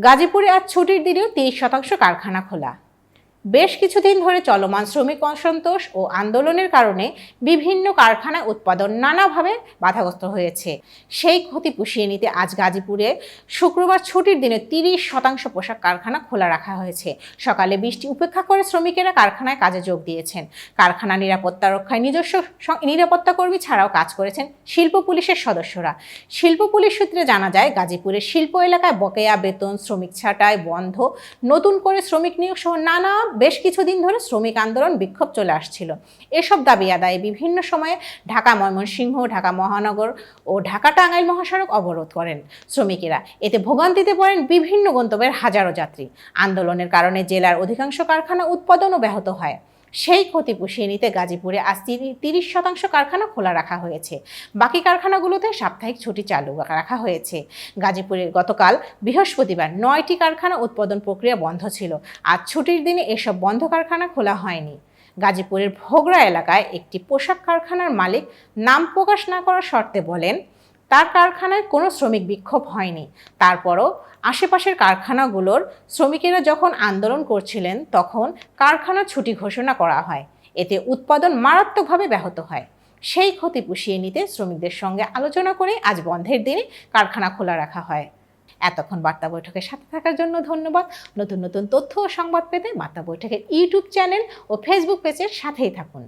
গাজীপুরে আজ ছুটির দিনেও ৩০% কারখানা খোলা। বেশ কিছুদিন ধরে চলমান শ্রমিক অসন্তোষ ও আন্দোলনের কারণে বিভিন্ন কারখানায় উৎপাদন নানাভাবে বাধাগ্রস্ত হয়েছে। সেই ক্ষতি পুষিয়ে নিতে আজ গাজীপুরে শুক্রবার ছুটির দিনে ৩০% পোশাক কারখানা খোলা রাখা হয়েছে। সকালে বৃষ্টি উপেক্ষা করে শ্রমিকেরা কারখানায় কাজে যোগ দিয়েছেন। কারখানা নিরাপত্তা রক্ষায় নিজস্ব নিরাপত্তা কর্মী ছাড়াও কাজ করেছেন শিল্প পুলিশের সদস্যরা। শিল্প পুলিশ সূত্রে জানা যায়, গাজীপুরের শিল্প এলাকায় বকেয়া বেতন, শ্রমিক ছাঁটাই বন্ধ, নতুন করে শ্রমিক নিয়োগ সহ বেশ কিছুদিন ধরে শ্রমিক আন্দোলন বিক্ষোভ চলে আসছিল। এসব দাবি আদায়ে বিভিন্ন সময়ে ঢাকা ময়মনসিংহ, ঢাকা মহানগর ও ঢাকা টাঙ্গাইল মহাসড়ক অবরোধ করেন শ্রমিকেরা। এতে ভোগান্তিতে পড়েন বিভিন্ন গন্তব্যের হাজারো যাত্রী। আন্দোলনের কারণে জেলার অধিকাংশ কারখানা উৎপাদনও ব্যাহত হয়। সেই ক্ষতি পুষিয়ে নিতে গাজীপুরে আজ ৩০% কারখানা খোলা রাখা হয়েছে। বাকি কারখানাগুলোতে সাপ্তাহিক ছুটি চালু রাখা হয়েছে। গাজীপুরে গতকাল বৃহস্পতিবার ৯টি কারখানা উৎপাদন প্রক্রিয়া বন্ধ ছিল। আজ ছুটির দিনে এসব বন্ধ কারখানা খোলা হয়নি। গাজীপুরের ভোগড়া এলাকায় একটি পোশাক কারখানার মালিক নাম প্রকাশ না করার শর্তে বলেন, তার কারখানায় কোনো শ্রমিক বিক্ষোভ হয়নি। তারপরও আশেপাশের কারখানাগুলোর শ্রমিকেরা যখন আন্দোলন করছিলেন তখন কারখানা ছুটি ঘোষণা করা হয়। এতে উৎপাদন মারাত্মকভাবে ব্যাহত হয়। সেই ক্ষতি পুষিয়ে নিতে শ্রমিকদের সঙ্গে আলোচনা করে আজ বন্ধের দিনে কারখানা খোলা রাখা হয়। এতক্ষণ বার্তা বৈঠকের সাথে থাকার জন্য ধন্যবাদ। নতুন নতুন তথ্য ও সংবাদ পেতে বার্তা বৈঠকের ইউটিউব চ্যানেল ও ফেসবুক পেজের সাথেই থাকুন।